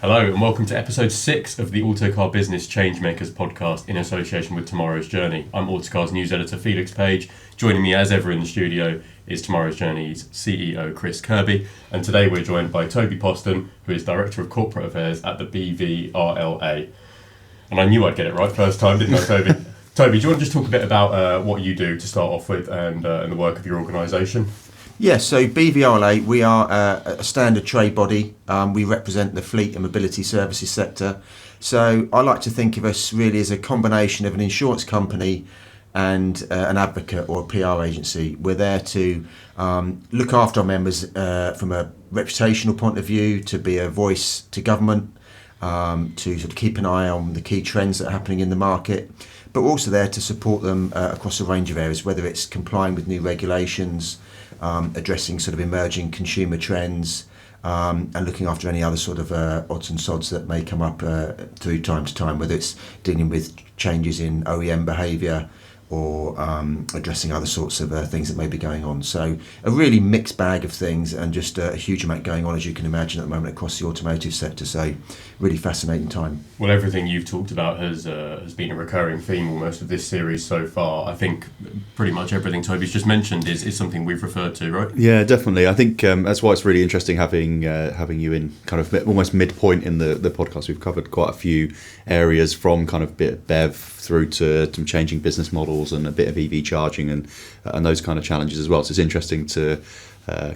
Hello and welcome to episode 6 of the Autocar Business Changemakers podcast in association with Tomorrow's Journey. I'm Autocar's news editor Felix Page. Joining me as ever in the studio is Tomorrow's Journey's CEO Chris Kirby, and today we're joined by Toby Poston, who is Director of Corporate Affairs at the BVRLA. And I knew I'd get it right first time, didn't I, Toby? Toby, do you want to just talk a bit about what you do to start off with and the work of your organisation? Yes, so BVRLA, we are a standard trade body. We represent the fleet and mobility services sector. So I like to think of us really as a combination of an insurance company and an advocate or a PR agency. We're there to look after our members from a reputational point of view, to be a voice to government, to sort of keep an eye on the key trends that are happening in the market. But we're also there to support them across a range of areas, whether it's complying with new regulations, addressing sort of emerging consumer trends, and looking after any other sort of odds and sods that may come up through time to time, whether it's dealing with changes in OEM behaviour or addressing other sorts of things that may be going on. So a really mixed bag of things, and just a huge amount going on, as you can imagine, at the moment across the automotive sector. So really fascinating time. Well, everything you've talked about has been a recurring theme almost of this series so far. I think pretty much everything Toby's just mentioned is something we've referred to, right? Yeah, definitely. I think that's why it's really interesting having you in kind of almost midpoint in the podcast. We've covered quite a few areas, from kind of bit of BEV through to some changing business models and a bit of EV charging and those kind of challenges as well. So it's interesting to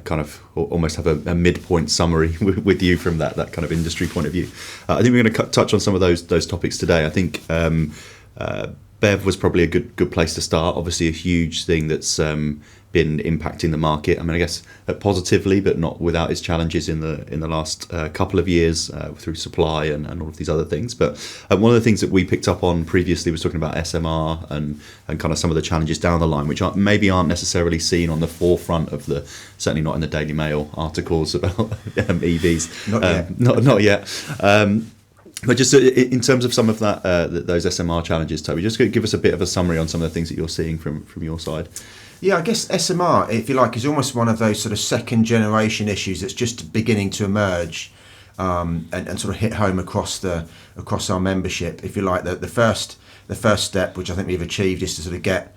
kind of almost have a midpoint summary with you from that kind of industry point of view. I think we're going to touch on some of those topics today. I think BEV was probably a good place to start. Obviously a huge thing that's been impacting the market. I mean, I guess positively, but not without its challenges in the last couple of years through supply and all of these other things. But one of the things that we picked up on previously was talking about SMR and kind of some of the challenges down the line, which maybe aren't necessarily seen on the forefront of certainly not in the Daily Mail articles about EVs. Not yet. But just in terms of some of those SMR challenges, Toby, just give us a bit of a summary on some of the things that you're seeing from your side. Yeah, I guess SMR, if you like, is almost one of those sort of second generation issues that's just beginning to emerge and sort of hit home across our membership. If you like, the first step, which I think we've achieved, is to sort of get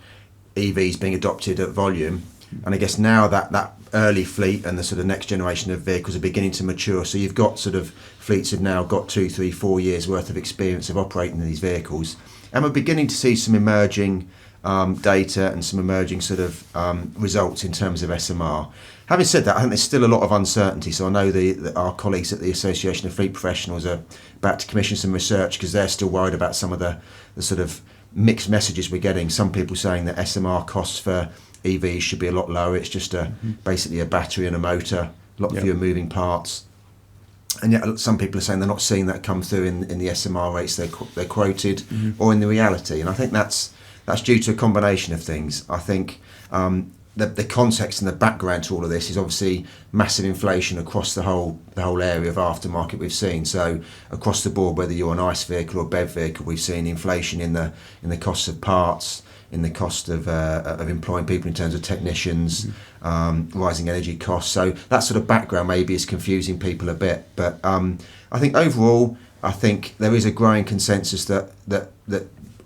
EVs being adopted at volume. And I guess now that early fleet and the sort of next generation of vehicles are beginning to mature. So you've got sort of fleets have now got 2, 3, 4 years worth of experience of operating these vehicles. And we're beginning to see some emerging data and some emerging sort of results in terms of SMR. Having said that, I think there's still a lot of uncertainty. So I know our colleagues at the Association of Fleet Professionals are about to commission some research, because they're still worried about some of the sort of mixed messages we're getting. Some people saying that SMR costs for EVs should be a lot lower. It's just basically a battery and a motor, a lot fewer moving parts. And yet some people are saying they're not seeing that come through in the SMR rates they're quoted or in the reality. And I think that's due to a combination of things. I think the context and the background to all of this is obviously massive inflation across the whole area of aftermarket we've seen. So across the board, whether you're an ICE vehicle or BEV vehicle, we've seen inflation in the costs of parts, in the cost of employing people in terms of technicians, rising energy costs. So that sort of background maybe is confusing people a bit. But I think overall, there is a growing consensus that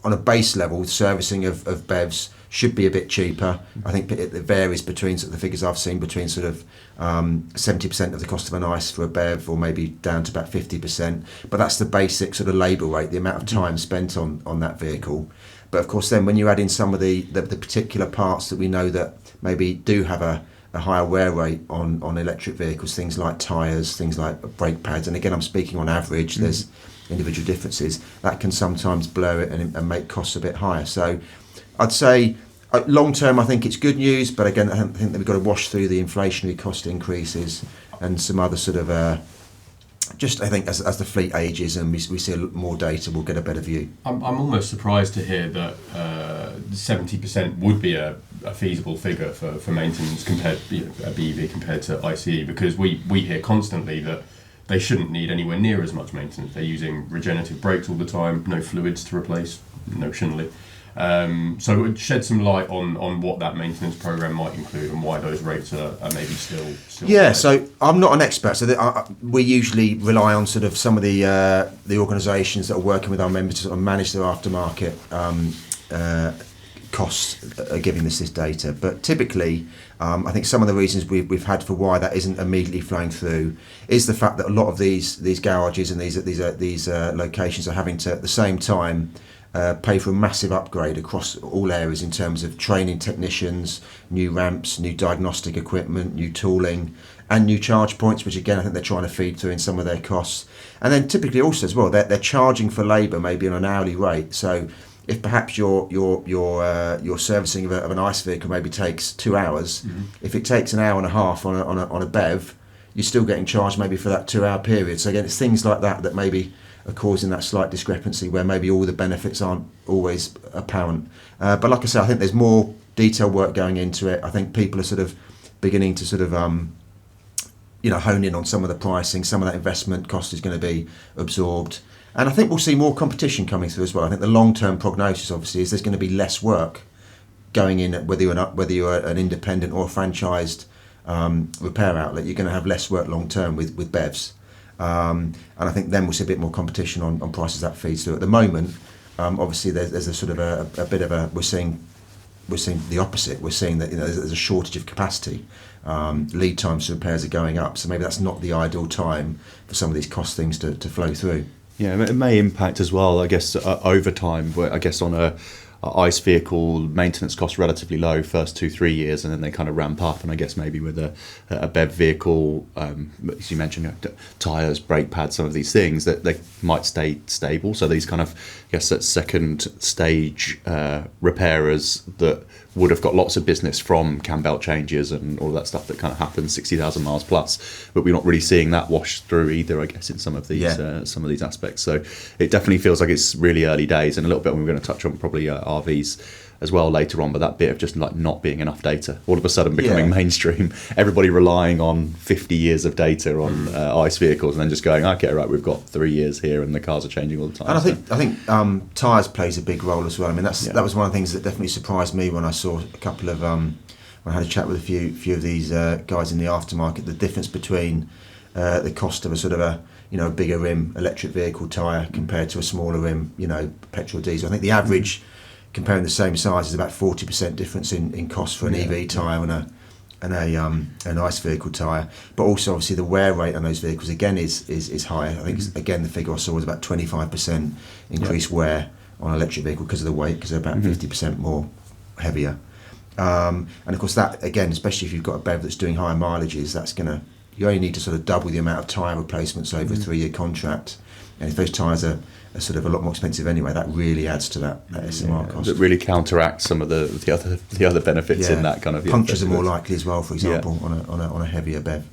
on a base level, servicing of BEVs should be a bit cheaper. I think it varies between sort of the figures I've seen, between sort of 70% of the cost of an ICE for a BEV, or maybe down to about 50%. But that's the basic sort of labour rate, the amount of time spent on that vehicle. But of course, then when you add in some of the particular parts that we know that maybe do have a higher wear rate on electric vehicles, things like tyres, things like brake pads, and again, I'm speaking on average, there's individual differences, that can sometimes blow it and make costs a bit higher. So I'd say long term, I think it's good news, but again, I think that we've got to wash through the inflationary cost increases and some other sort of I think as the fleet ages and we see more data, we'll get a better view. I'm almost surprised to hear that 70% would be a feasible figure for maintenance compared a BEV compared to ICE, because we hear constantly that they shouldn't need anywhere near as much maintenance. They're using regenerative brakes all the time, no fluids to replace, notionally. So it would shed some light on what that maintenance program might include and why those rates are maybe still yeah. high. So I'm not an expert. So we usually rely on sort of some of the organisations that are working with our members to sort of manage their aftermarket costs are giving us this data. But typically, I think some of the reasons we've had for why that isn't immediately flowing through is the fact that a lot of these garages and these locations are having to at the same time pay for a massive upgrade across all areas in terms of training technicians, new ramps, new diagnostic equipment, new tooling, and new charge points, which again I think they're trying to feed through in some of their costs. And then typically also as well, they're charging for labour maybe on an hourly rate. So if perhaps your servicing of an ICE vehicle maybe takes 2 hours, if it takes an hour and a half on a BEV, you're still getting charged maybe for that 2 hour period. So again, it's things like that maybe are causing that slight discrepancy where maybe all the benefits aren't always apparent. But like I say, I think there's more detailed work going into it. I think people are sort of beginning to sort of hone in on some of the pricing. Some of that investment cost is going to be absorbed. And I think we'll see more competition coming through as well. I think the long-term prognosis, obviously, is there's going to be less work going in, whether you're an independent or a franchised repair outlet. You're going to have less work long-term with BEVs. And I think then we'll see a bit more competition on prices that feeds through. At the moment, obviously, there's a sort of a bit of a we're seeing the opposite. We're seeing that there's a shortage of capacity. Lead times for repairs are going up, so maybe that's not the ideal time for some of these cost things to flow through. Yeah, it may impact as well, I guess, over time. Where I guess on a ICE vehicle, maintenance costs relatively low first 2-3 years, and then they kind of ramp up. And I guess maybe with a BEV vehicle, as you mentioned, tyres, brake pads, some of these things that they might stay stable. So these kind of, I guess, that second stage repairers that would have got lots of business from cam belt changes and all that stuff that kind of happens 60,000 miles plus, but we're not really seeing that wash through either, I guess, in some of these aspects. So it definitely feels like it's really early days, and a little bit we're going to touch on probably RVs as well later on, but that bit of just like not being enough data all of a sudden becoming mainstream, everybody relying on 50 years of data on ICE vehicles, and then just going, okay, right, we've got 3 years here and the cars are changing all the time. And I think tyres plays a big role as well. I mean, that was one of the things that definitely surprised me when I saw a couple of when I had a chat with a few of these guys in the aftermarket, the difference between the cost of a sort of a bigger rim electric vehicle tyre compared to a smaller rim petrol diesel. I think the average comparing the same size is about 40% difference in cost for an EV tyre and an ICE vehicle tyre. But also obviously the wear rate on those vehicles again is higher. I think again the figure I saw was about 25% increased wear on an electric vehicle because of the weight, because they're about 50% more heavier. And of course that again, especially if you've got a BEV that's doing higher mileages, you only need to sort of double the amount of tyre replacements over a 3-year contract. And if those tyres are sort of a lot more expensive anyway, that really adds to that SMR cost. It really counteracts some of the other benefits in that kind of... Punctures are more likely as well, for example, on a heavier BEV.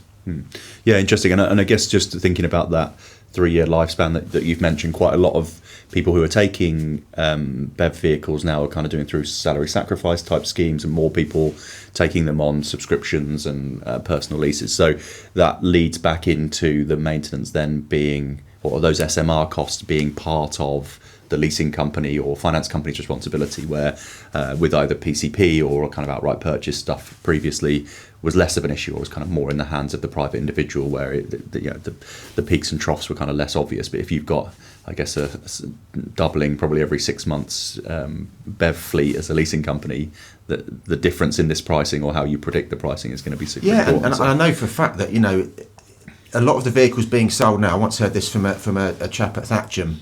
Yeah, interesting. And I guess just thinking about that 3-year lifespan that you've mentioned, quite a lot of people who are taking BEV vehicles now are kind of doing through salary sacrifice type schemes, and more people taking them on subscriptions and personal leases. So that leads back into the maintenance then being, or those SMR costs being part of the leasing company or finance company's responsibility, where with either PCP or kind of outright purchase stuff previously was less of an issue, or was kind of more in the hands of the private individual, where the peaks and troughs were kind of less obvious. But if you've got, I guess, a doubling probably every 6 months BEV fleet as a leasing company, the difference in this pricing or how you predict the pricing is going to be super important. And I know for a fact that a lot of the vehicles being sold now, I once heard this from a chap at Thatcham,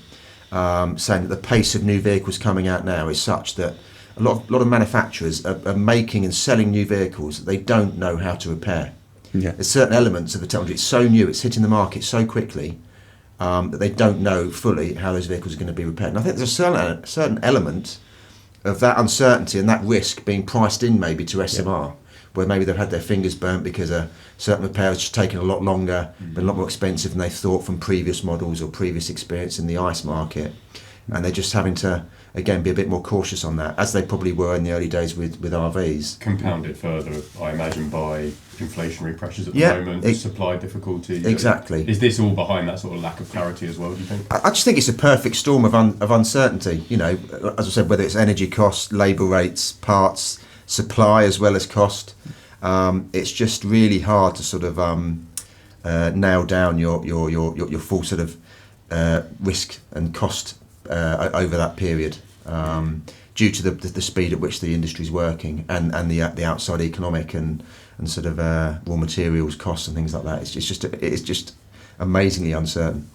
saying that the pace of new vehicles coming out now is such that a lot of manufacturers are making and selling new vehicles that they don't know how to repair. There's certain elements of the technology, it's so new, it's hitting the market so quickly that they don't know fully how those vehicles are going to be repaired. And I think there's a certain element of that uncertainty and that risk being priced in maybe to SMR, where maybe they've had their fingers burnt because a certain repair has just taken a lot longer, been a lot more expensive than they thought from previous models or previous experience in the ICE market. and they're just having to again be a bit more cautious on that, as they probably were in the early days with RVs. Compounded further, I imagine, by inflationary pressures at the Yeah, moment, supply difficulty. Exactly. Is this all behind that sort of lack of clarity as well, do you think? I just think it's a perfect storm of uncertainty. You know, as I said, whether it's energy costs, labour rates, parts, supply as well as cost, it's just really hard to sort of nail down your full sort of risk and cost over that period, due to the speed at which the industry is working and the outside economic and sort of raw materials costs and things like that. It's just amazingly uncertain.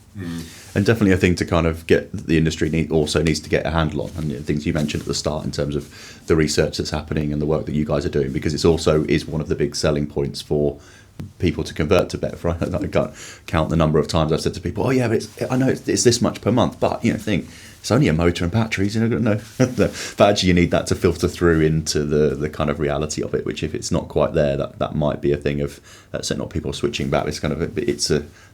And definitely a thing to kind of get the industry also needs to get a handle on, and things you mentioned at the start in terms of the research that's happening and the work that you guys are doing, because it's also is one of the big selling points for people to convert to BEV, right? I can't count the number of times I've said to people, oh yeah, but I know it's this much per month, but think it's only a motor and batteries, no. But actually you need that to filter through into the kind of reality of it, which if it's not quite there, that might be a thing of certainly not people switching back. It's kind of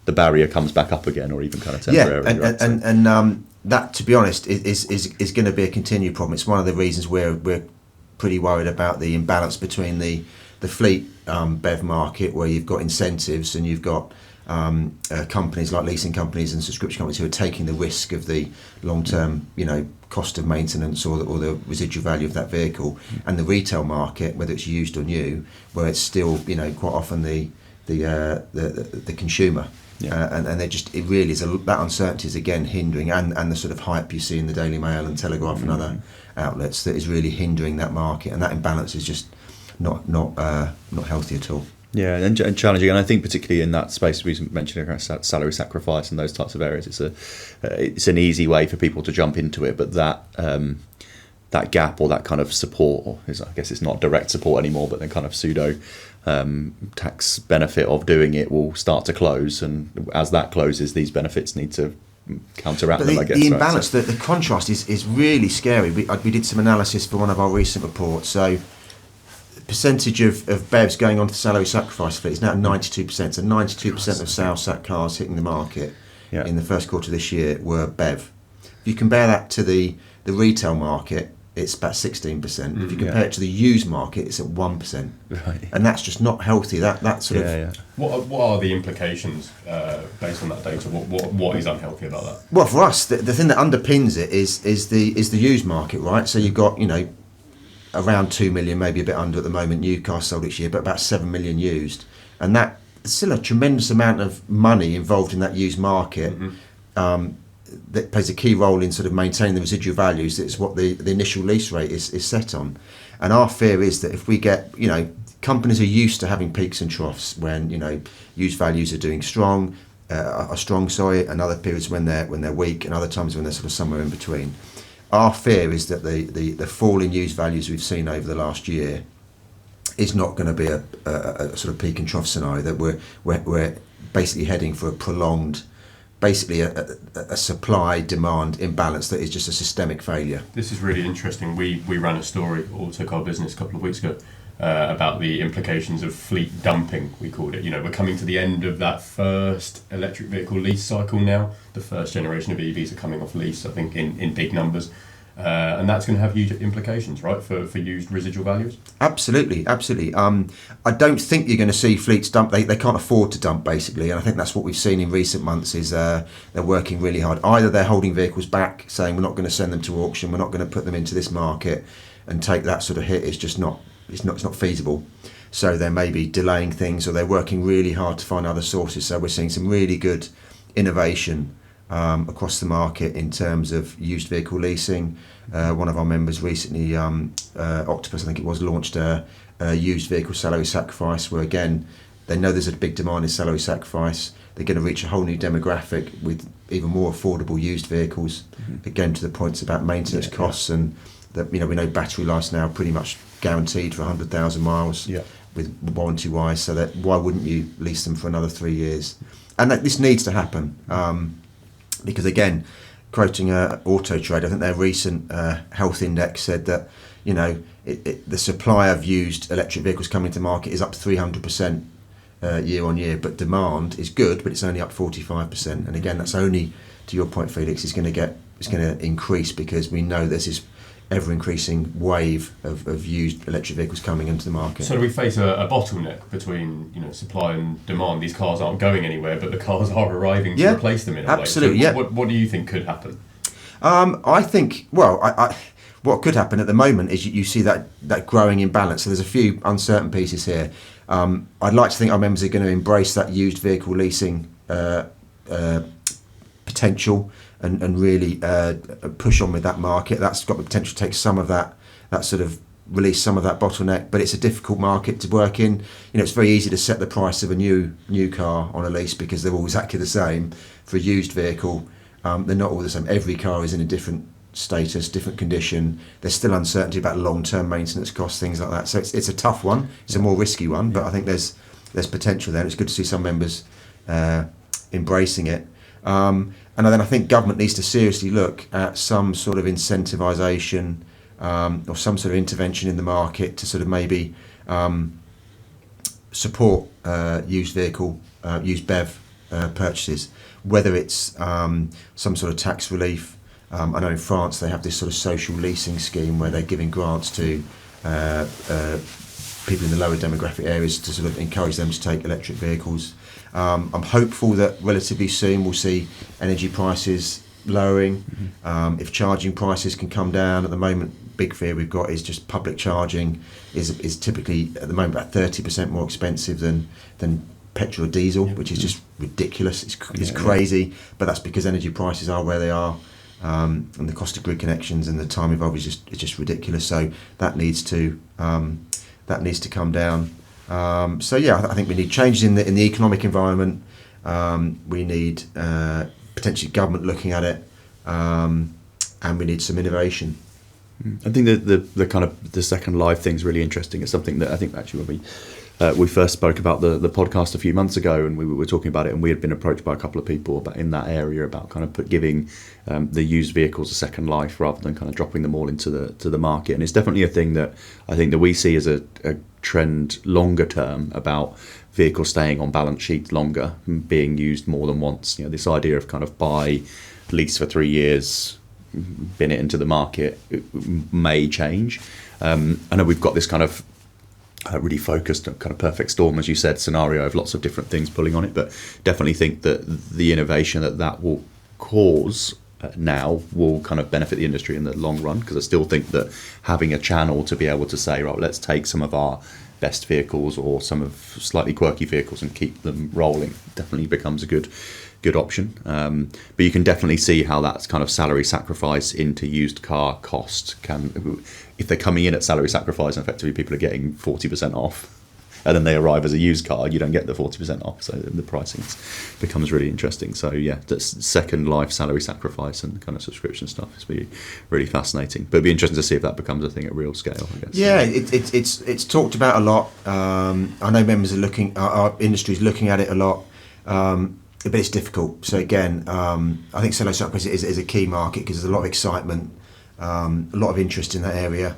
the barrier comes back up again, or even kind of temporarily. Yeah, and that, to be honest, is going to be a continued problem. It's one of the reasons we're pretty worried about the imbalance between the fleet BEV market, where you've got incentives and you've got companies like leasing companies and subscription companies who are taking the risk of the long-term, cost of maintenance or the residual value of that vehicle, and the retail market, whether it's used or new, where it's still, quite often the consumer. Yeah. And it really is that uncertainty is again hindering, and the sort of hype you see in the Daily Mail and Telegraph and other outlets that is really hindering that market, and that imbalance is just not healthy at all. Yeah, and challenging, and I think particularly in that space we mentioned salary sacrifice and those types of areas, it's an easy way for people to jump into it, but that gap or that kind of support, I guess it's not direct support anymore, but the kind of pseudo tax benefit of doing it will start to close, and as that closes, these benefits need to counteract them, I guess. The imbalance, right? the contrast is really scary. We did some analysis for one of our recent reports. So the percentage of BEVs going on to salary sacrifice fleet is now at 92%. So 92% of sales sac cars hitting the market in the first quarter of this year were BEV. If you compare that to the retail market, it's about 16%. If you compare it to the used market, it's at 1%. Right. And that's just not healthy. That sort of... Yeah. What are the implications based on that data? What is unhealthy about that? Well, for us, the thing that underpins it is the used market, right? So you've got, around 2 million, maybe a bit under at the moment, new cars sold each year, but about 7 million used. And that's still a tremendous amount of money involved in that used market. That plays a key role in sort of maintaining the residual values. It's what the initial lease rate is set on. And our fear is that if we get, companies are used to having peaks and troughs when, used values are doing strong, and other periods when they're weak, and other times when they're sort of somewhere in between. Our fear is that the fall in used values we've seen over the last year is not going to be a sort of peak and trough scenario, that we're basically heading for a prolonged, basically a supply-demand imbalance that is just a systemic failure. This is really interesting. We ran a story, Autocar Business, a couple of weeks ago, about the implications of fleet dumping, we called it. We're coming to the end of that first electric vehicle lease cycle now. The first generation of EVs are coming off lease, I think, in big numbers. And that's going to have huge implications, right, for used residual values? Absolutely. I don't think you're going to see fleets dump. They can't afford to dump, basically, and I think that's what we've seen in recent months is they're working really hard. Either they're holding vehicles back, saying we're not going to send them to auction, we're not going to put them into this market and take that sort of hit. It's not feasible. So they're maybe delaying things, or they're working really hard to find other sources. So we're seeing some really good innovation across the market in terms of used vehicle leasing. One of our members recently, Octopus, I think it was, launched a used vehicle salary sacrifice, where again they know there's a big demand in salary sacrifice. They're going to reach a whole new demographic with even more affordable used vehicles. Again, to the points about maintenance costs, and that we know battery life's now pretty much guaranteed for 100,000 miles with warranty wise. So that why wouldn't you lease them for another 3 years? And this needs to happen. Because again, quoting Auto Trade, I think their recent health index said that the supply of used electric vehicles coming to market is up 300% year on year, but demand is good, but it's only up 45%. And again, that's only to your point, Felix, is going to increase because we know there's this ever-increasing wave of used electric vehicles coming into the market. So do we face a bottleneck between supply and demand? These cars aren't going anywhere, but the cars are arriving to replace them in a way. Absolutely, so what do you think could happen? I think, what could happen at the moment is you see that growing imbalance. So there's a few uncertain pieces here. I'd like to think our members are going to embrace that used vehicle leasing potential and really push on with that market. That's got the potential to take some of that sort of release some of that bottleneck, but it's a difficult market to work in. It's very easy to set the price of a new car on a lease because they're all exactly the same. For a used vehicle, they're not all the same. Every car is in a different status, different condition. There's still uncertainty about long-term maintenance costs, things like that. So it's a tough one. It's a more risky one, but I think there's potential there. And it's good to see some members embracing it. And then I think government needs to seriously look at some sort of incentivisation or some sort of intervention in the market to sort of maybe support used BEV purchases, whether it's some sort of tax relief. I know in France they have this sort of social leasing scheme where they're giving grants to people in the lower demographic areas to sort of encourage them to take electric vehicles. I'm hopeful that relatively soon we'll see energy prices lowering. If charging prices can come down, at the moment, big fear we've got is just public charging is typically at the moment about 30% more expensive than petrol or diesel, which is just ridiculous. It's crazy, but that's because energy prices are where they are, and the cost of grid connections and the time involved is just ridiculous. So that needs to come down. I think we need changes in the economic environment. We need potentially government looking at it, and we need some innovation. I think the kind of the second life thing is really interesting. It's something that I think actually when we first spoke about the podcast a few months ago, and we were talking about it, and we had been approached by a couple of people in that area about kind of giving the used vehicles a second life rather than kind of dropping them all into the market. And it's definitely a thing that I think that we see as a trend longer term about vehicles staying on balance sheets longer, being used more than once. This idea of kind of buy, lease for 3 years, bin it into the market, it may change. I know we've got this kind of really focused kind of perfect storm, as you said, scenario of lots of different things pulling on it, but definitely think that the innovation that will cause now will kind of benefit the industry in the long run, because I still think that having a channel to be able to say, right, let's take some of our best vehicles or some of slightly quirky vehicles and keep them rolling definitely becomes a good option. But you can definitely see how that's kind of salary sacrifice into used car cost can, if they're coming in at salary sacrifice and effectively people are getting 40% off, and then they arrive as a used car, you don't get the 40% off. So the pricing becomes really interesting. So yeah, that's second life salary sacrifice and kind of subscription stuff is really fascinating. But it'd be interesting to see if that becomes a thing at real scale, I guess. Yeah, it's talked about a lot. I know members are looking, our industry is looking at it a lot. But it's difficult. So again, I think salary sacrifice is a key market because there's a lot of excitement, a lot of interest in that area.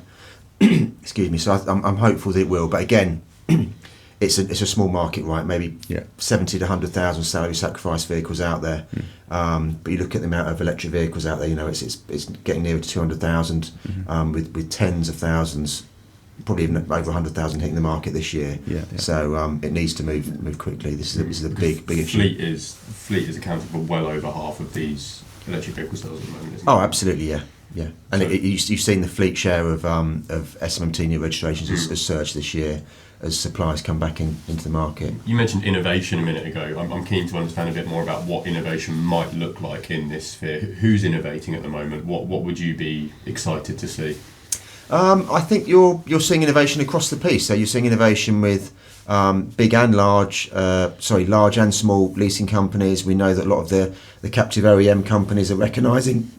Excuse me. So I'm hopeful that it will. But again, it's a small market, right? Maybe 70 to 100,000 salary sacrifice vehicles out there. But you look at the amount of electric vehicles out there. It's getting nearer to 200,000, with tens of thousands, probably even over 100,000 hitting the market this year. So it needs to move quickly. This is a big issue. Fleet is accounting for well over half of these electric vehicle sales at the moment, isn't it? Oh, absolutely, yeah. And so, you've seen the fleet share of SMMT new registrations has surged this year as suppliers come back into the market. You mentioned innovation a minute ago. I'm keen to understand a bit more about what innovation might look like in this sphere. Who's innovating at the moment? What would you be excited to see? I think you're seeing innovation across the piece. So you're seeing innovation with large and small leasing companies. We know that a lot of the captive OEM companies are recognising,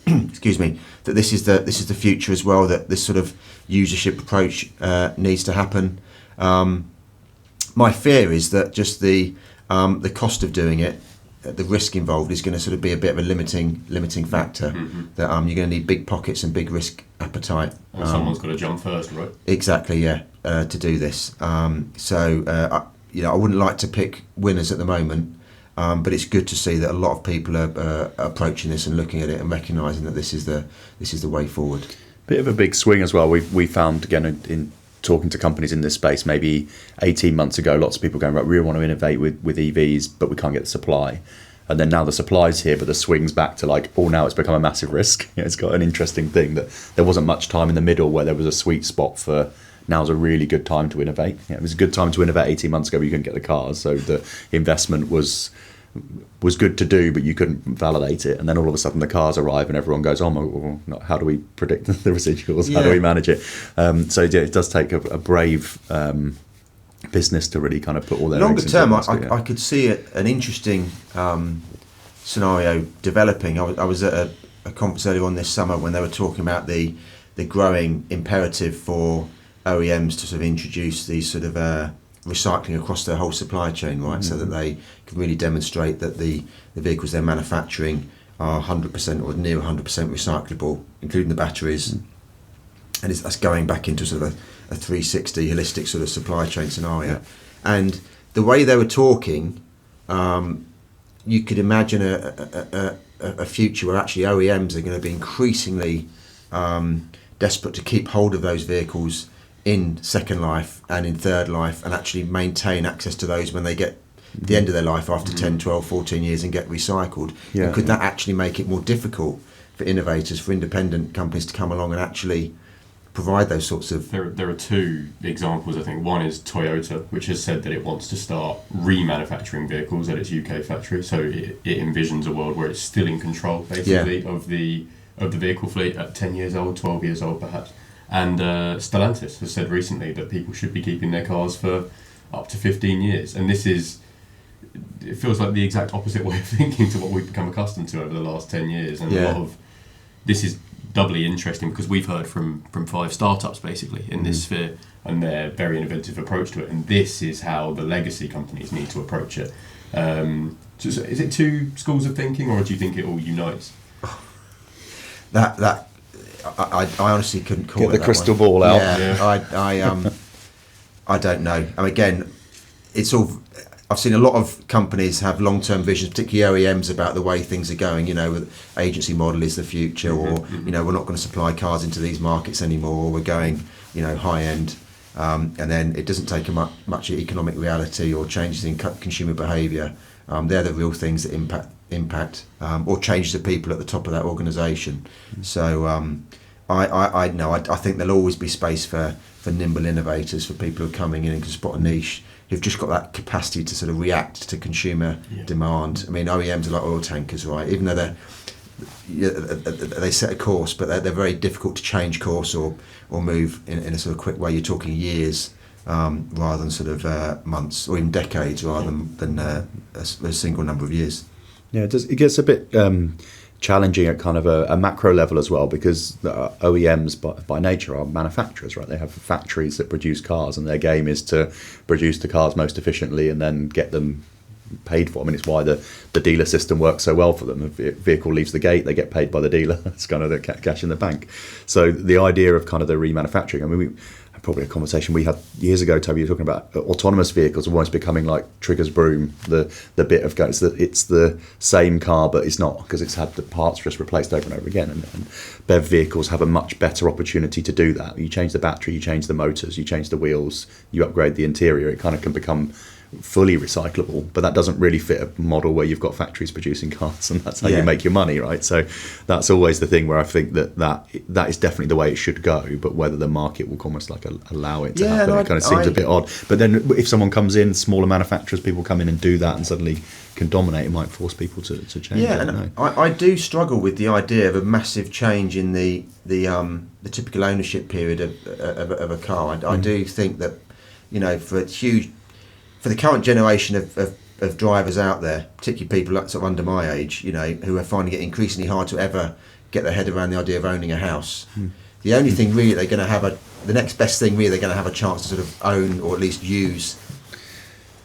excuse me, that this is the future as well. That this sort of usership approach needs to happen. My fear is that just the cost of doing it, the risk involved is going to sort of be a bit of a limiting factor. That you're going to need big pockets and big risk appetite. And someone's got to jump first, right? Exactly, yeah. To do this, I wouldn't like to pick winners at the moment. But it's good to see that a lot of people are approaching this and looking at it and recognising that this is the way forward. Bit of a big swing as well. We found, again, in talking to companies in this space, maybe 18 months ago, lots of people going, right, we really want to innovate with EVs, but we can't get the supply. And then now the supply's here, but the swing's back to like, oh, now it's become a massive risk. It's got an interesting thing that there wasn't much time in the middle where there was a sweet spot for now's a really good time to innovate. It was a good time to innovate 18 months ago, but you couldn't get the cars. So the investment was good to do, but you couldn't validate it. And then all of a sudden the cars arrive and everyone goes, oh my, well, how do we predict the residuals? How do we manage it? So yeah, it does take a brave business to really kind of put all their longer eggs term. into I could see an interesting scenario developing. I was at a conference earlier on this summer when they were talking about the growing imperative for OEMs to sort of introduce these sort of recycling across their whole supply chain, right? So that they can really demonstrate that the vehicles they're manufacturing are 100% or near 100% recyclable, including the batteries. And that's going back into sort of a 360 holistic sort of supply chain scenario. Yeah. And the way they were talking, you could imagine a future where actually OEMs are going to be increasingly desperate to keep hold of those vehicles in second life and in third life, and actually maintain access to those when they get the end of their life after 10, 12, 14 years and get recycled. Yeah. And could that actually make it more difficult for innovators, for independent companies to come along and actually provide those sorts of... There are two examples, I think. One is Toyota, which has said that it wants to start remanufacturing vehicles at its UK factory. So it envisions a world where it's still in control, basically, of the vehicle fleet at 10 years old, 12 years old, perhaps. And Stellantis has said recently that people should be keeping their cars for up to 15 years. And it feels like the exact opposite way of thinking to what we've become accustomed to over the last 10 years. And a lot of this is doubly interesting because we've heard from 5 startups basically in this sphere and their very innovative approach to it. And this is how the legacy companies need to approach it. So is it two schools of thinking, or do you think it all unites? I honestly couldn't call Get it the crystal ball out. I don't know. I mean, again, it's all. I've seen a lot of companies have long-term visions, particularly OEMs, about the way things are going. With agency model is the future, or we're not going to supply cars into these markets anymore, or we're going, high end, and then it doesn't take much economic reality or changes in consumer behaviour. They're the real things that impact or change the people at the top of that organisation. So I think there'll always be space for nimble innovators, for people who are coming in and can spot a niche, who've just got that capacity to sort of react to consumer demand. I mean, OEMs are like oil tankers, right? Even though they set a course, but they're very difficult to change course or move in a sort of quick way. You're talking years rather than sort of months, or even decades rather than a single number of years. Yeah, it gets a bit challenging at kind of a macro level as well, because OEMs by nature are manufacturers, right? They have factories that produce cars, and their game is to produce the cars most efficiently and then get them paid for. I mean, it's why the dealer system works so well for them. If a vehicle leaves the gate, they get paid by the dealer. It's kind of the cash in the bank. So the idea of kind of the remanufacturing, I mean, probably a conversation we had years ago, Toby, you were talking about autonomous vehicles almost becoming like Trigger's broom, the bit of going, it's the same car, but it's not, because it's had the parts just replaced over and over again. And BEV vehicles have a much better opportunity to do that. You change the battery, you change the motors, you change the wheels, you upgrade the interior, it kind of can become fully recyclable, but that doesn't really fit a model where you've got factories producing cars, and that's how you make your money, right? So that's always the thing where I think that is definitely the way it should go, but whether the market will almost like allow it to happen, it kind of seems a bit odd. But then if someone comes in, smaller manufacturers, people come in and do that and suddenly can dominate, it might force people to change. Yeah, and I do struggle with the idea of a massive change in the typical ownership period of a car. I do think that, for the current generation of drivers out there, particularly people sort of under my age, who are finding it increasingly hard to ever get their head around the idea of owning a house. The only thing really they're going to have the next best thing really they're going to have a chance to sort of own, or at least use,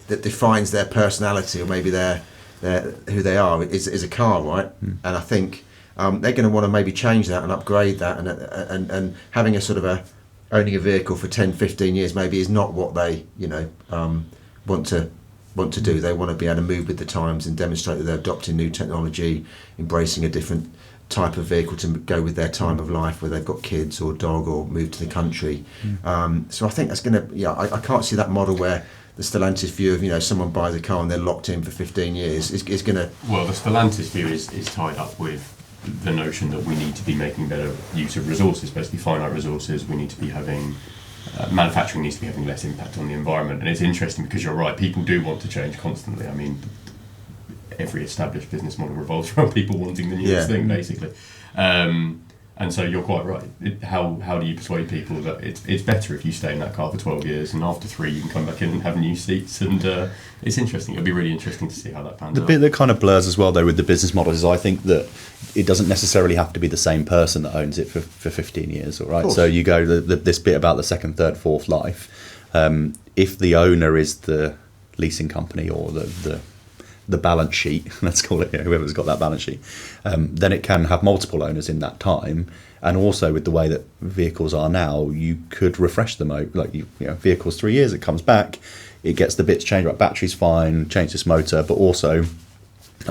that defines their personality, or maybe their who they are, is a car, right? And I think they're going to want to maybe change that and upgrade that, and having a sort of owning a vehicle for 10, 15 years maybe is not what they want to want to do. They want to be able to move with the times and demonstrate that they're adopting new technology, embracing a different type of vehicle to go with their time of life, where they've got kids or dog or moved to the country. So I think that's going to, I can't see that model where the Stellantis view of, someone buys a car and they're locked in for 15 years is going to... Well, the Stellantis view is tied up with the notion that we need to be making better use of resources, basically finite resources. We need to be having... manufacturing needs to be having less impact on the environment. And it's interesting because you're right, people do want to change constantly. I mean, every established business model revolves around people wanting the newest thing, basically. And so you're quite right. How do you persuade people that it's better if you stay in that car for 12 years and after 3 you can come back in and have new seats? And it's interesting. It'll be really interesting to see how that pans out. The bit that kind of blurs as well, though, with the business models is I think that it doesn't necessarily have to be the same person that owns it for 15 years, all right? So you go this bit about the second, third, fourth life. If the owner is the leasing company or the balance sheet, let's call it, whoever's got that balance sheet, then it can have multiple owners in that time. And also with the way that vehicles are now, you could refresh them out. Like, vehicles 3 years, it comes back, it gets the bits changed, right, battery's fine, change this motor, but also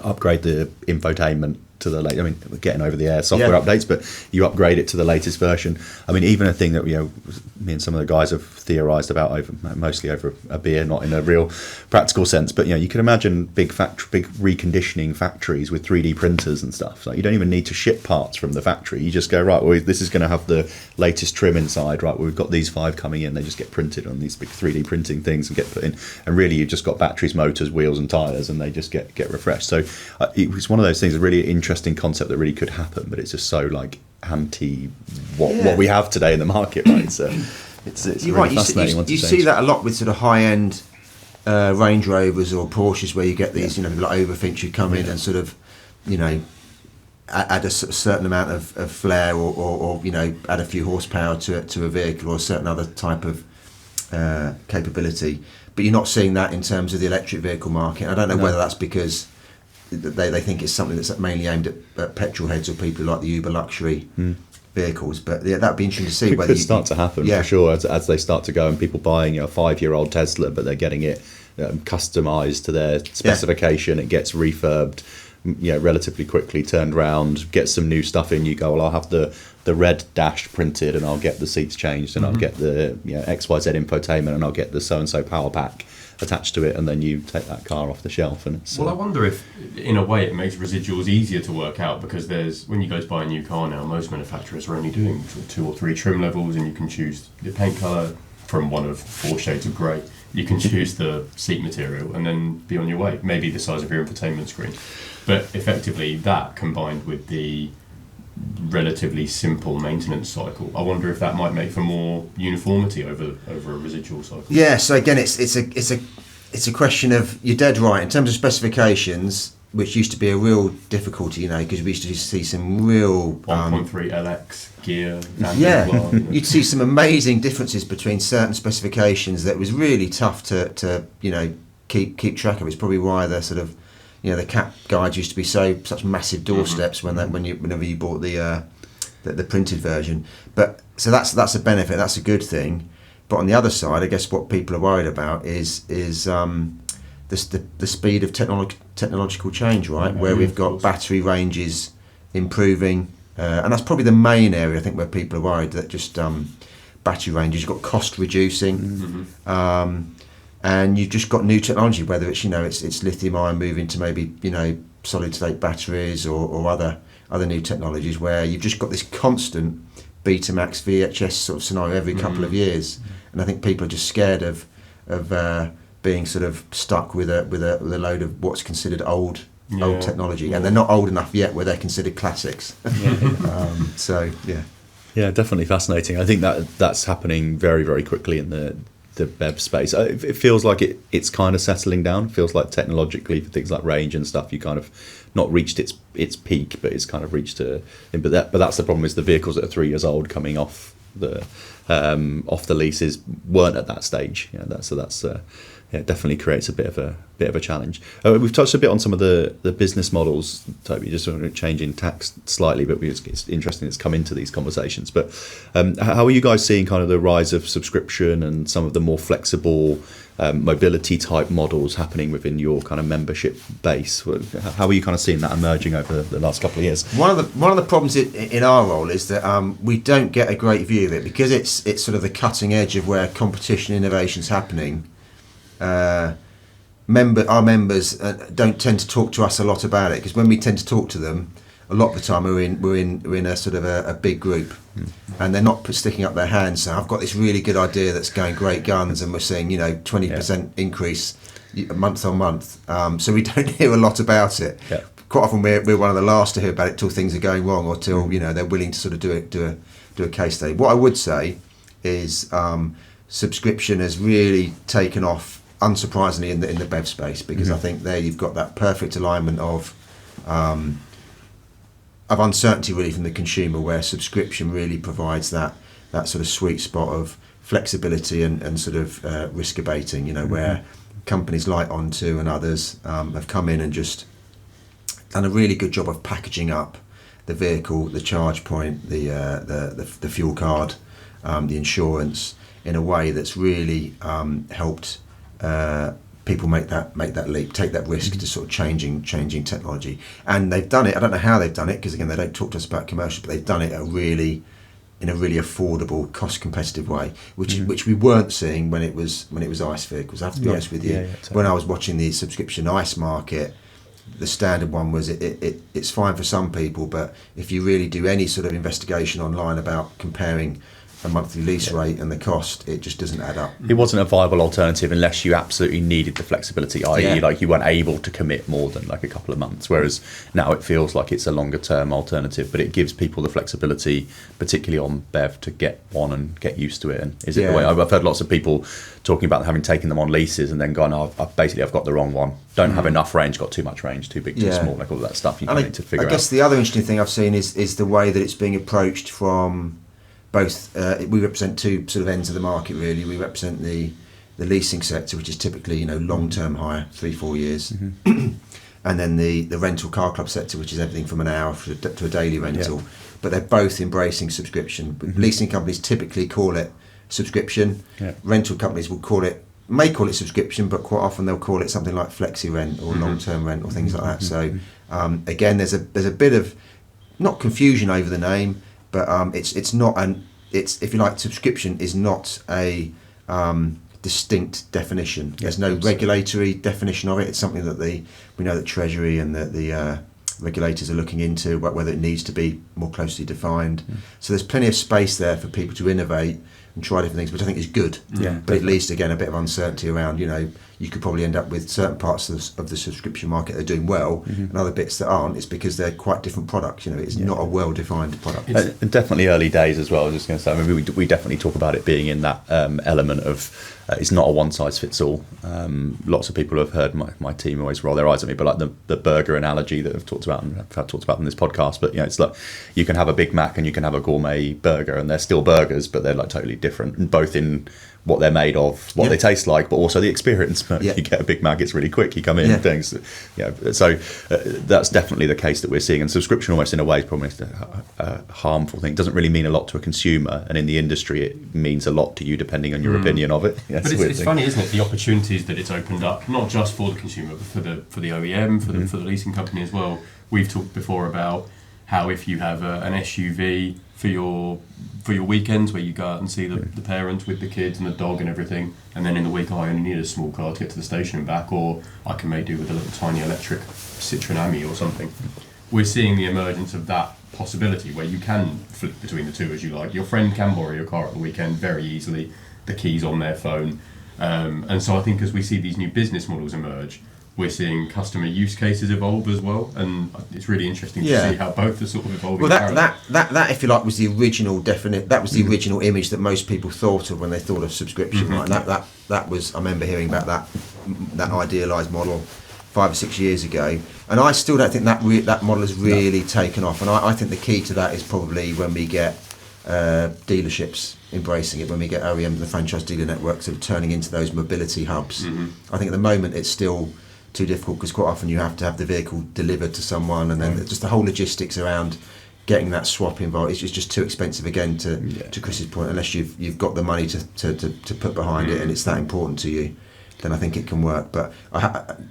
upgrade the infotainment to the late. I mean, we're getting over the air software updates, but you upgrade it to the latest version. I mean, even a thing that me and some of the guys have theorised about mostly over a beer, not in a real practical sense. But you can imagine big reconditioning factories with 3D printers and stuff. Like, you don't even need to ship parts from the factory. You just go, right, well, this is going to have the latest trim inside. Right, well, we've got these 5 coming in. They just get printed on these big 3D printing things and get put in. And really, you've just got batteries, motors, wheels, and tyres, and they just get refreshed. So it's one of those things. A really interesting concept that really could happen, but it's just so anti what we have today in the market, right? So it's You're really right. fascinating. You see that a lot with sort of high-end Range Rovers or Porsches, where you get these, like Overfinch, who come in and sort of, add a certain amount of flair or add a few horsepower to a vehicle or a certain other type of capability. But you're not seeing that in terms of the electric vehicle market. I don't know whether that's because they think it's something that's mainly aimed at petrol heads or people who like the uber luxury vehicles. But that'd be interesting to see. It whether could start to happen for sure as they start to go, and people buying a 5-year-old Tesla, but they're getting it customized to their specification. It gets refurbed, relatively quickly, turned round, get some new stuff in. You go, well, I'll have the red dash printed, and I'll get the seats changed, and I'll get the XYZ infotainment, and I'll get the so and so power pack attached to it, and then you take that car off the shelf. And it's, I wonder if in a way it makes residuals easier to work out, because when you go to buy a new car now, most manufacturers are only doing 2 or 3 trim levels, and you can choose the paint colour from one of 4 shades of grey. You can choose the seat material and then be on your way, maybe the size of your infotainment screen. But effectively, that combined with the relatively simple maintenance cycle, I wonder if that might make for more uniformity over a residual cycle. Yeah. So again, it's a question of, you're dead right in terms of specifications, which used to be a real difficulty, because we used to see some real 1.3 LX gear. You'd see some amazing differences between certain specifications that was really tough to keep track of. It's probably why the sort of the cap guides used to be such massive doorsteps whenever you bought the printed version. But so that's a benefit, that's a good thing. But on the other side, I guess what people are worried about is the speed of technological change, right? Where we've got battery ranges improving, and that's probably the main area I think where people are worried, that just battery ranges. You've got cost reducing. And you've just got new technology, whether it's it's lithium ion moving to maybe solid state batteries or other new technologies, where you've just got this constant Betamax VHS sort of scenario every couple of years. And I think people are just scared of being sort of stuck with a load of what's considered old technology, and they're not old enough yet where they're considered classics. Yeah, definitely fascinating. I think that's happening very, very quickly in the BEV space. It feels like it's kind of settling down. It feels like technologically, for things like range and stuff, you kind of not reached its peak, but it's kind of reached but that's the problem, is the vehicles that are 3 years old coming off the leases weren't at that stage. That's it definitely creates a bit of a challenge. We've touched a bit on some of the business models, Toby, just sort of changing tax slightly, but it's interesting it's come into these conversations. But how are you guys seeing kind of the rise of subscription and some of the more flexible mobility type models happening within your kind of membership base? How are you kind of seeing that emerging over the last couple of years? One of the problems in our role is that we don't get a great view of it because it's sort of the cutting edge of where competition innovation is happening. Our members don't tend to talk to us a lot about it, because when we tend to talk to them, a lot of the time we're in a sort of a big group, and they're not sticking up their hands. So I've got this really good idea that's going great guns, and we're seeing 20% increase month on month. So we don't hear a lot about it. Yeah. Quite often we're one of the last to hear about it till things are going wrong, or till they're willing to sort of do a case study. What I would say is subscription has really taken off, unsurprisingly, in the BEV space, because I think there you've got that perfect alignment of uncertainty really from the consumer, where subscription really provides that sort of sweet spot of flexibility and sort of risk abating, where companies like Onto and others have come in and just done a really good job of packaging up the vehicle, the charge point, the fuel card, the insurance, in a way that's really helped people make that leap, take that risk to sort of changing technology. And they've done it. I don't know how they've done it, because again, they don't talk to us about commercial, but they've done it in a really affordable, cost competitive way, which we weren't seeing when it was ICE vehicles. I have to be honest with you. Totally. When I was watching the subscription ICE market, the standard one was it's fine for some people, but if you really do any sort of investigation online about comparing a monthly lease rate and the cost, it just doesn't add up. It wasn't a viable alternative unless you absolutely needed the flexibility, i.e. like you weren't able to commit more than like a couple of months, whereas now it feels like it's a longer term alternative, but it gives people the flexibility, particularly on BEV, to get on and get used to it. And is it the way? I've heard lots of people talking about having taken them on leases and then gone, I've got the wrong one, don't have enough range, got too much range, too big, too small, like all that stuff you need to figure out. I guess the other interesting thing I've seen is the way that it's being approached from both. We represent two sort of ends of the market, really. We represent the leasing sector, which is typically long-term hire, 3-4 years, and then the rental car club sector, which is everything from an hour to a daily rental. But they're both embracing subscription. Leasing companies typically call it subscription. Rental companies may call it subscription, but quite often they'll call it something like flexi rent or long-term rent or things like that. So again, there's a bit of not confusion over the name, but it's not if you like, subscription is not a distinct definition. There's no regulatory definition of it. It's something that we know that Treasury and the regulators are looking into, whether it needs to be more closely defined. So there's plenty of space there for people to innovate and try different things, which I think is good. But it leads to, again, a bit of uncertainty around, you could probably end up with certain parts of the subscription market that are doing well, and other bits that aren't. It's because they're quite different products. It's not a well-defined product. And definitely early days as well. I was just going to say, I mean, we definitely talk about it being in that element of it's not a one-size-fits-all. Lots of people have heard my team always roll their eyes at me, but like the burger analogy that I've talked about and I've talked about in this podcast. But it's like you can have a Big Mac and you can have a gourmet burger, and they're still burgers, but they're like totally different, and both in what they're made of, what they taste like, but also the experience. You get a Big Mac, it's really quick, you come in, things. So that's definitely the case that we're seeing. And subscription, almost in a way, is probably a harmful thing. It doesn't really mean a lot to a consumer, and in the industry, it means a lot to you depending on your opinion of it. But it's funny, isn't it? The opportunities that it's opened up, not just for the consumer, but for the OEM, for the leasing company as well. We've talked before about how if you have an SUV for your weekends, where you go out and see the parents with the kids and the dog and everything, and then in the week I only need a small car to get to the station and back, or I can make do with a little tiny electric Citroen Ami or something. We're seeing the emergence of that possibility where you can flip between the two as you like. Your friend can borrow your car at the weekend very easily, the keys on their phone, and so I think as we see these new business models emerge, we're seeing customer use cases evolve as well, and it's really interesting to see how both are sort of evolving. Well, that if you like was the original that was the original image that most people thought of when they thought of subscription. Right? And that was, I remember hearing about that idealised model 5 or 6 years ago, and I still don't think that model has really taken off. And I think the key to that is probably when we get dealerships embracing it, when we get OEM and the franchise dealer network sort of turning into those mobility hubs. I think at the moment it's still too difficult, because quite often you have to have the vehicle delivered to someone, and then just the whole logistics around getting that swap involved is just too expensive, again, to Chris's point. Unless you've got the money to put behind it and it's that important to you, then I think it can work. But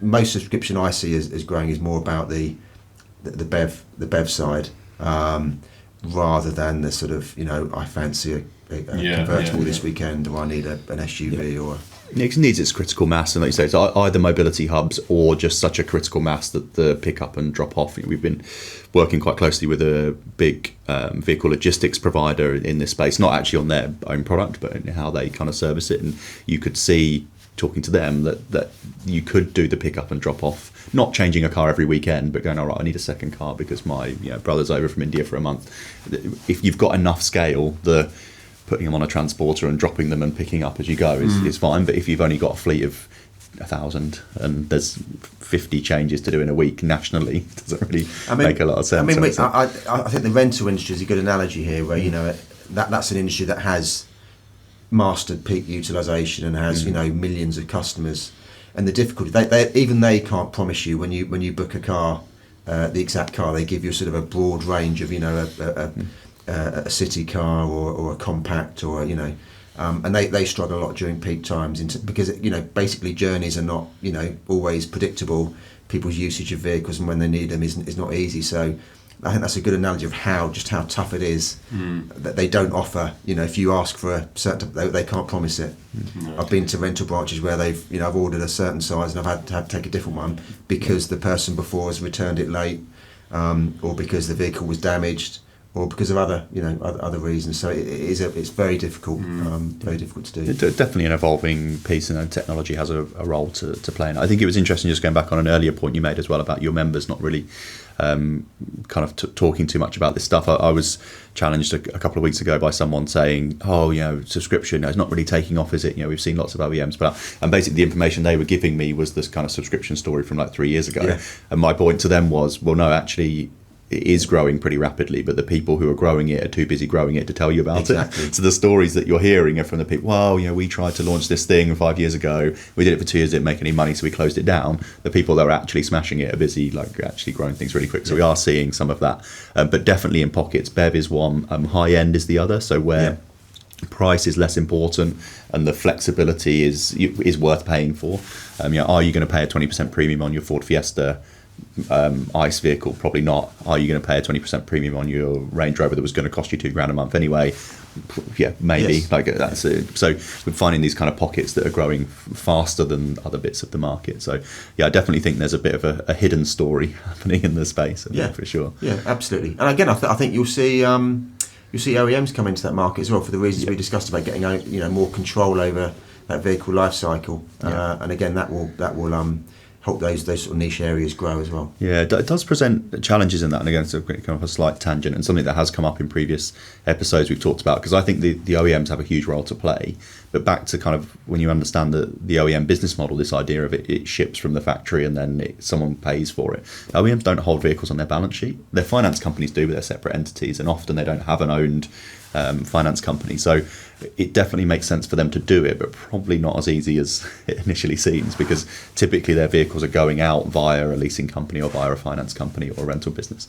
most subscription I see as growing is more about the BEV side, rather than the sort of, I fancy a convertible this weekend, or I need an SUV or. It needs its critical mass, and like you say, it's either mobility hubs or just such a critical mass that the pick up and drop off. We've been working quite closely with a big vehicle logistics provider in this space, not actually on their own product, but in how they kind of service it. And you could see, talking to them, that you could do the pick up and drop off, not changing a car every weekend, but going, all right, I need a second car because my brother's over from India for a month. If you've got enough scale, putting them on a transporter and dropping them and picking up as you go is fine. But if you've only got a fleet of 1,000 and there's 50 changes to do in a week nationally, it doesn't really make a lot of sense. I think the rental industry is a good analogy here, where that's an industry that has mastered peak utilisation and has millions of customers. And the difficulty, they can't promise you when you book a car, the exact car. They give you sort of a broad range of a city car or a compact, or and they struggle a lot during peak times because basically journeys are not always predictable. People's usage of vehicles and when they need them is not easy. So I think that's a good analogy of how tough it is that they don't offer. If you ask for a certain, they can't promise it. I've been to rental branches where I've ordered a certain size and I've had to take a different one because the person before has returned it late, or because the vehicle was damaged, or because of other reasons. So it's very difficult, very difficult to do. It's definitely an evolving piece, and technology has a role to play in it. I think it was interesting, just going back on an earlier point you made as well about your members not really talking too much about this stuff. I was challenged a couple of weeks ago by someone saying, subscription is not really taking off, is it? We've seen lots of OEMs, and basically the information they were giving me was this kind of subscription story from like 3 years ago. Yeah. And my point to them was, well, no, actually, it is growing pretty rapidly, but the people who are growing it are too busy growing it to tell you about it. So the stories that you're hearing are from the people, we tried to launch this thing 5 years ago, we did it for 2 years, didn't make any money, so we closed it down. The people that are actually smashing it are busy, actually growing things really quick. So we are seeing some of that, but definitely in pockets. BEV is one, high end is the other, so where price is less important and the flexibility is worth paying for. Are you going to pay a 20% premium on your Ford Fiesta ICE vehicle? Probably not. Are you going to pay a 20% premium on your Range Rover that was going to cost you $2,000 a month anyway? Yeah, maybe. Yes. That's it. So we're finding these kind of pockets that are growing faster than other bits of the market. So I definitely think there's a bit of a hidden story happening in the space. For sure. Yeah, absolutely. And again, I think you'll see OEMs come into that market as well, for the reasons we discussed about getting more control over that vehicle life cycle. And again, that will help those sort of niche areas grow as well. Yeah, it does present challenges in that. And again, it's kind of a slight tangent and something that has come up in previous episodes we've talked about, because I think the OEMs have a huge role to play. But back to kind of when you understand the OEM business model, this idea of it ships from the factory and then someone pays for it. OEMs don't hold vehicles on their balance sheet. Their finance companies do, but they're separate entities, and often they don't have an owned finance company. So it definitely makes sense for them to do it, but probably not as easy as it initially seems, because typically their vehicles are going out via a leasing company or via a finance company or a rental business.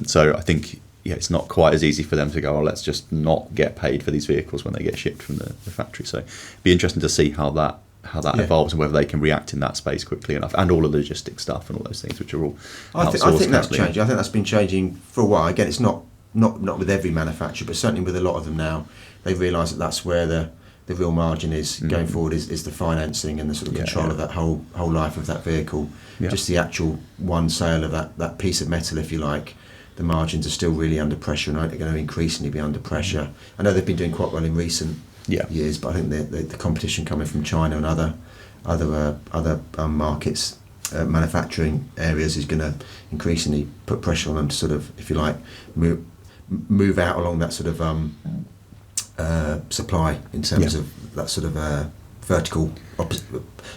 So I think it's not quite as easy for them to go, let's just not get paid for these vehicles when they get shipped from the factory. So it'd be interesting to see how that evolves and whether they can react in that space quickly enough, and all the logistics stuff and all those things which are all outsourced. I think that's changing. I think that's been changing for a while. Again, it's not with every manufacturer, but certainly with a lot of them now. They realise that that's where the real margin is going forward, is the financing and the sort of control of that whole life of that vehicle. Just the actual one sale of that piece of metal, if you like, the margins are still really under pressure, and I think they're going to increasingly be under pressure. I know they've been doing quite well in recent years, but I think the competition coming from China and other markets, manufacturing areas, is going to increasingly put pressure on them to sort of, if you like, move out along that sort of supply in terms of that sort of vertical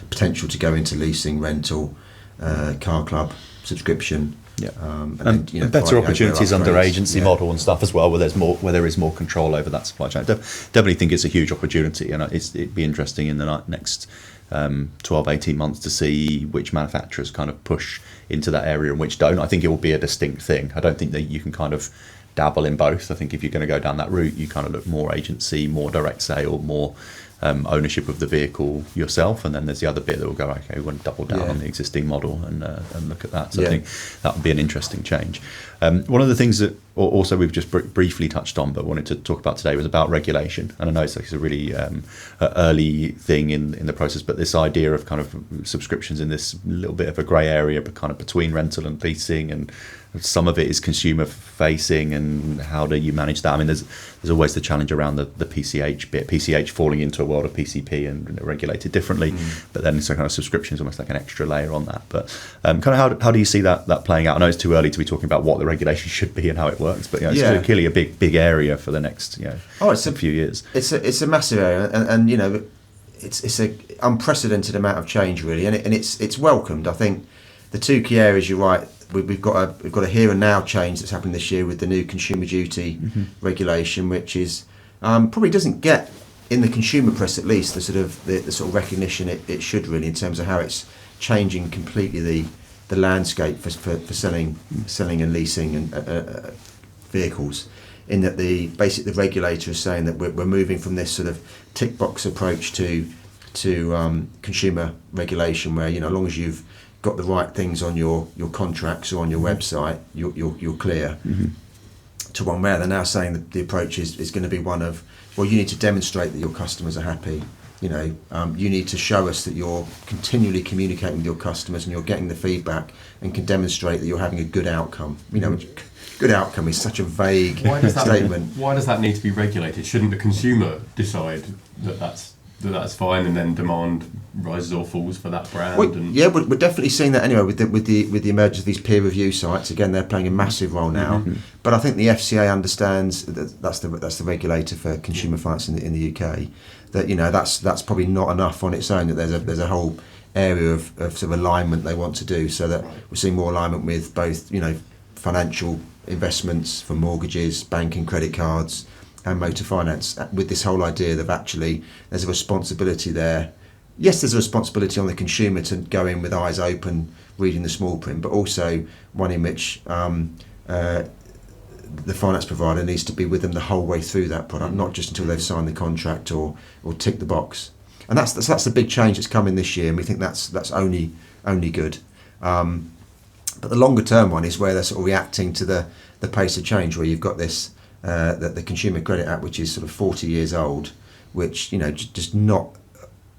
potential to go into leasing, rental, car club, subscription. Yeah, and and better opportunities under agency Yeah. model and stuff as well, where there is more control over that supply chain. Definitely think it's a huge opportunity, and it'd be interesting in the next 12, 18 months to see which manufacturers kind of push into that area and which don't. I think it will be a distinct thing. I don't think that you can kind of dabble in both. I think if you're going to go down that route, you kind of look more agency, more direct sale, more ownership of the vehicle yourself, and then there's the other bit that will go, okay, we want to double down on the existing model and look at that. So I think that would be an interesting change. One of the things that also we've just briefly touched on but wanted to talk about today was about regulation, and I know it's a really early thing in the process, but this idea of kind of subscriptions in this little bit of a grey area, but kind of between rental and leasing, and some of it is consumer facing, and how do you manage that? I mean, there's always the challenge around the PCH bit, PCH falling into a world of PCP and regulated differently, but then so kind of subscription is almost like an extra layer on that. But kind of how do you see that playing out? I know it's too early to be talking about what the regulation should be and how it works, but it's clearly a big area for the next it's a few years. It's a massive area, and it's a unprecedented amount of change really, and it's welcomed. I think the two key areas, you're right. We've got a here and now change that's happening this year with the new consumer duty regulation, which is probably doesn't get in the consumer press at least the sort of recognition it should really, in terms of how it's changing completely the landscape for selling and leasing and vehicles. In that the regulator is saying that we're moving from this sort of tick box approach to consumer regulation, where as long as you've got the right things on your contracts or on your website, you're clear. To one where they're now saying that the approach is going to be one of, well, you need to demonstrate that your customers are happy. You need to show us that you're continually communicating with your customers and you're getting the feedback and can demonstrate that you're having a good outcome. Good outcome is such a vague statement. Why does that need to be regulated? Shouldn't the consumer decide that's fine, and then demand rises or falls for that brand? We're definitely seeing that anyway with the emergence of these peer review sites. Again, they're playing a massive role now. But I think the FCA understands that's the regulator for consumer finance in the UK. That's probably not enough on its own. That there's a whole area of sort of alignment they want to do, so that we're seeing more alignment with both financial investments for mortgages, banking, credit cards, and motor finance, with this whole idea that actually there's a responsibility there. Yes, there's a responsibility on the consumer to go in with eyes open, reading the small print, but also one in which the finance provider needs to be with them the whole way through that product, not just until they've signed the contract or tick the box. And that's the big change that's coming this year, and we think that's only good. But the longer term one is where they're sort of reacting to the pace of change, where you've got this the Consumer Credit Act, which is sort of 40 years old, which just not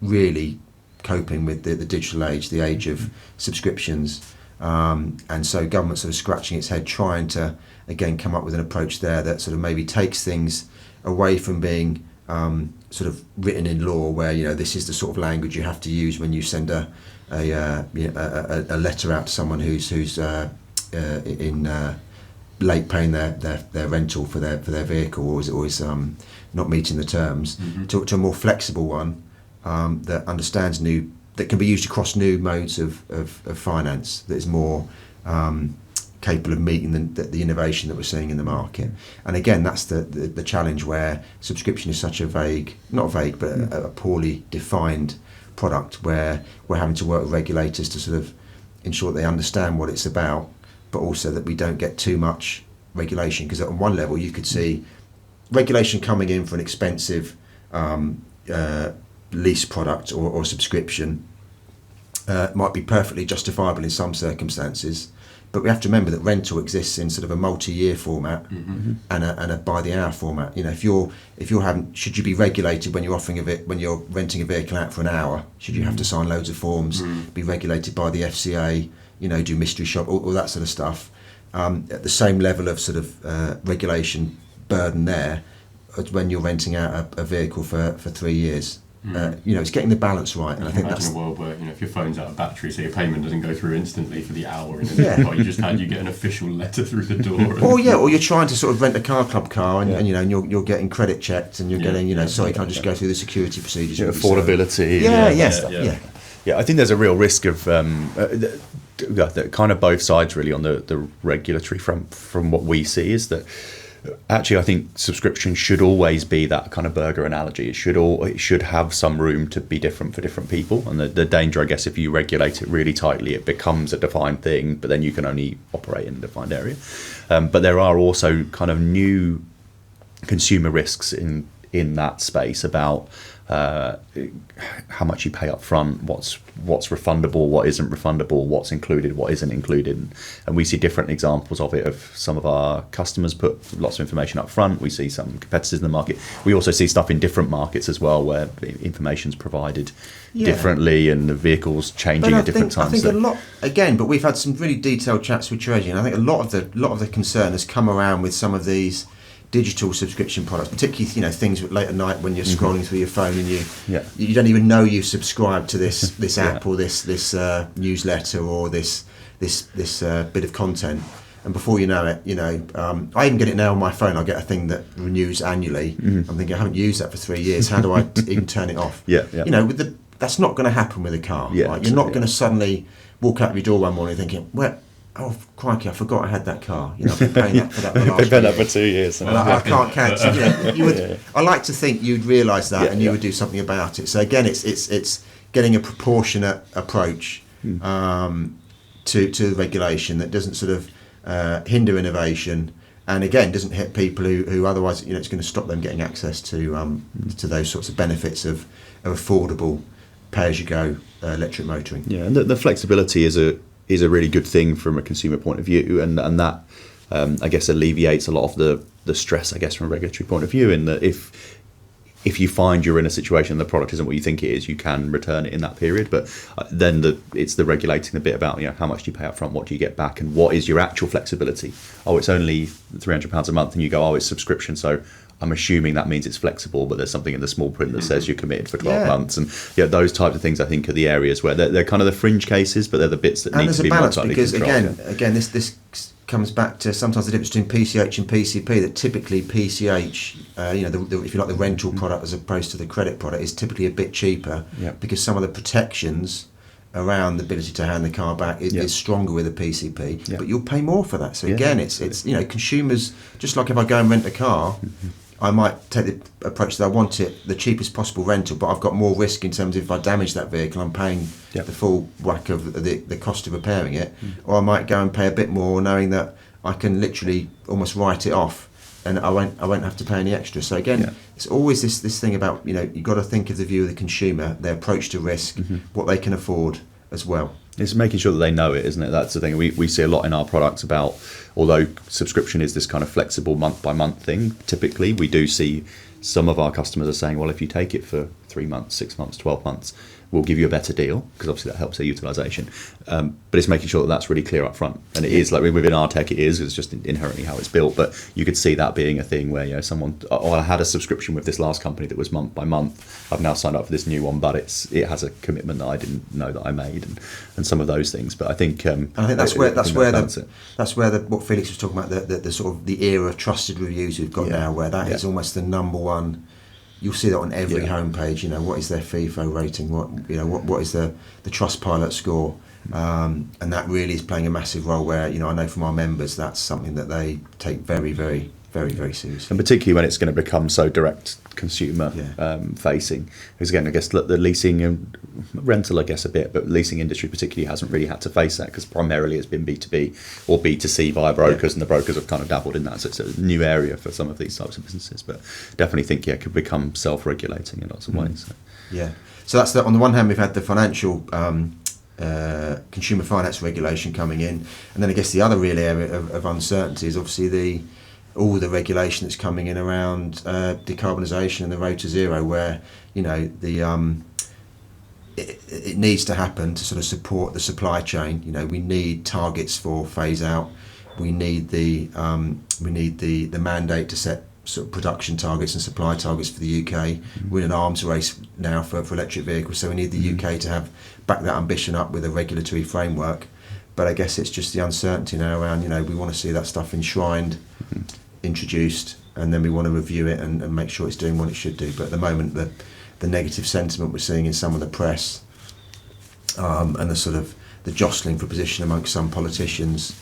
really coping with the digital age, the age of subscriptions, and so government sort of scratching its head, trying to again come up with an approach there that sort of maybe takes things away from being sort of written in law, where this is the sort of language you have to use when you send a letter out to someone who's in late paying their rental for their vehicle, or is not meeting the terms, to a more flexible one that understands that can be used across new modes of finance, that is more capable of meeting the innovation that we're seeing in the market. And again, that's the challenge, where subscription is such a a poorly defined product, where we're having to work with regulators to sort of ensure they understand what it's about, but also that we don't get too much regulation. Because on one level you could see regulation coming in for an expensive lease product or subscription might be perfectly justifiable in some circumstances, but we have to remember that rental exists in sort of a multi-year format and a by-the-hour format. If you're having, should you be regulated when you're renting a vehicle out for an hour? Should you have to sign loads of forms, be regulated by the FCA? Do mystery shop, all that sort of stuff. At the same level of sort of regulation burden there, as when you're renting out a vehicle for 3 years. It's getting the balance right, and I think that's a world where if your phone's out of battery, so your payment doesn't go through instantly for the hour in a car, you get an official letter through the door. Or you're trying to sort of rent a car club car, and you're getting credit checked, and you're getting sorry, can I just go through the security procedures? Affordability. Yeah. I think there's a real risk of kind of both sides really on the regulatory front from what we see is that actually I think subscription should always be that kind of burger analogy. It should have some room to be different for different people, and the danger, I guess, if you regulate it really tightly, it becomes a defined thing, but then you can only operate in a defined area. But there are also kind of new consumer risks in that space about how much you pay up front, what's refundable, what isn't refundable, what's included, what isn't included. And we see different examples of it. Of some of our customers put lots of information up front. We see some competitors in the market. We also see stuff in different markets as well where information's provided differently and the vehicles changing at different times. I think a lot, again, but we've had some really detailed chats with Treasury, and I think a lot of the concern has come around with some of these digital subscription products, particularly things late at night when you're scrolling through your phone and you don't even know you've subscribed to this app or this newsletter or this bit of content, and before you know it, I even get it now on my phone. I get a thing that renews annually. I'm thinking, I haven't used that for 3 years. How do I even turn it off? That's not going to happen with a car. Right? You're not going to suddenly walk out of your door one morning thinking, oh crikey, I forgot I had that car. I've been paying that for that for the last They've been that for 2 years. And I can't cancel. I like to think you'd realise that and you would do something about it. So again, it's getting a proportionate approach to regulation that doesn't sort of hinder innovation, and again doesn't hit people who otherwise it's going to stop them getting access to those sorts of benefits of affordable pay-as-you-go electric motoring. Yeah, and the flexibility is a really good thing from a consumer point of view, and that I guess alleviates a lot of the stress, I guess, from a regulatory point of view, in that if you find you're in a situation the product isn't what you think it is, you can return it in that period. But then it's the regulating the bit about how much do you pay up front, what do you get back, and what is your actual flexibility. Oh, it's only £300 a month, and you go, oh, it's subscription, so I'm assuming that means it's flexible, but there's something in the small print that says you're committed for 12 months. And those types of things, I think, are the areas where they're kind of the fringe cases, but they're the bits that need to be more tightly controlled. And there's a balance, because again, this comes back to sometimes the difference between PCH and PCP, that typically PCH, if you like, the rental product as opposed to the credit product, is typically a bit cheaper because some of the protections around the ability to hand the car back is stronger with a PCP, but you'll pay more for that. So again, it's consumers, just like if I go and rent a car, I might take the approach that I want it the cheapest possible rental, but I've got more risk in terms of if I damage that vehicle, I'm paying the full whack of the cost of repairing it, or I might go and pay a bit more knowing that I can literally almost write it off and I won't have to pay any extra. So again, it's always this thing about you've got to think of the view of the consumer, their approach to risk, what they can afford as well. It's making sure that they know it, isn't it? That's the thing. We see a lot in our products about, although subscription is this kind of flexible month by month thing, typically we do see some of our customers are saying, well, if you take it for 3 months, 6 months, 12 months, we'll give you a better deal, because obviously that helps their utilisation. But it's making sure that that's really clear up front. And it is, like within our tech, it's just inherently how it's built. But you could see that being a thing where, someone, I had a subscription with this last company that was month by month. I've now signed up for this new one, but it has a commitment that I didn't know that I made, and some of those things. But I think that's where what Felix was talking about, the sort of the era of trusted reviews we've got now, where that is almost the number one. You'll see that on every homepage. What is their FIFO rating? What is the Trustpilot score? And that really is playing a massive role. Where I know from our members, that's something that they take very, very, very, very seriously. And particularly when it's going to become so direct consumer facing. Because again, I guess the leasing and rental, I guess a bit, but leasing industry particularly hasn't really had to face that, because primarily it's been B2B or B2C via brokers, and the brokers have kind of dabbled in that. So it's a new area for some of these types of businesses, but definitely think it could become self-regulating in lots of ways. So. Yeah. So that's on the one hand, we've had the financial consumer finance regulation coming in, and then I guess the other real area of uncertainty is obviously all the regulation that's coming in around decarbonisation and the road to zero, where it needs to happen to sort of support the supply chain. We need targets for phase out. We need the mandate to set sort of production targets and supply targets for the UK. We're in an arms race now for electric vehicles, so we need the UK to back that ambition up with a regulatory framework. But I guess it's just the uncertainty now around, we want to see that stuff enshrined, introduced, and then we want to review it and make sure it's doing what it should do. But at the moment, the negative sentiment we're seeing in some of the press and the sort of jostling for position amongst some politicians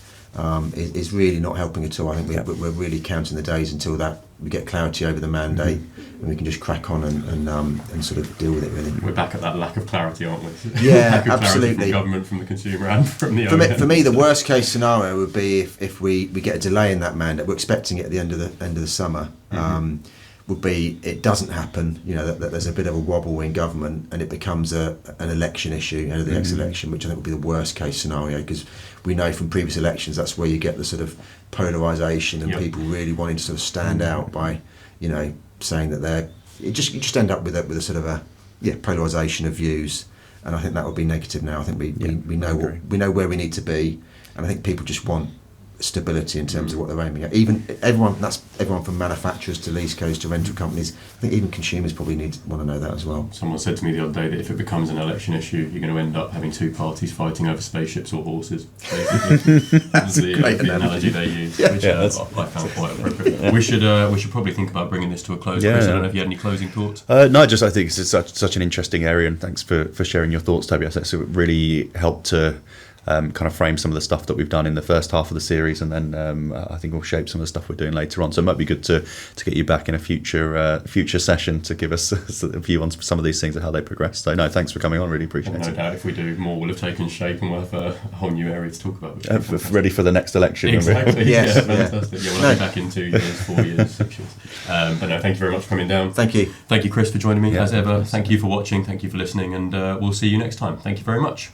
is really not helping at all. I think we're really counting the days until we get clarity over the mandate, and we can just crack on and sort of deal with it. Really, we're back at that lack of clarity, aren't we? Yeah, lack of absolutely. From the government, from the consumer, and from the for me, the worst case scenario would be if we get a delay in that mandate. We're expecting it at the end of the summer. Would be it doesn't happen. That there's a bit of a wobble in government, and it becomes an election issue, the next election, which I think would be the worst case scenario, because we know from previous elections that's where you get the sort of polarisation and people really wanting to sort of stand out by, saying that you just end up with a sort of polarisation of views, and I think that would be negative now. I think we know where we need to be, and I think people just want stability in terms of what they're aiming at. Everyone from manufacturers to leasecos to rental companies. I think even consumers probably want to know that as well. Someone said to me the other day that if it becomes an election issue, you're going to end up having two parties fighting over spaceships or horses. Basically, that's the analogy they use, which I found quite appropriate. We should probably think about bringing this to a close. Chris, I don't know if you had any closing thoughts. No, I think it's such an interesting area, and thanks for sharing your thoughts, Toby. I think it really helped to kind of frame some of the stuff that we've done in the first half of the series, and then I think we'll shape some of the stuff we're doing later on. So it might be good to get you back in a future session to give us a view on some of these things and how they progress. So no, thanks for coming on, really appreciate it. No doubt if we do, more will have taken shape and we'll have a whole new area to talk about. Ready for the next election. Exactly. Yes. Fantastic. We'll be back in 2 years, 4 years, 6 years. But no, thank you very much for coming down. Thank you. Thank you, Chris, for joining me as ever. Thank you for watching. Thank you for listening, and we'll see you next time. Thank you very much.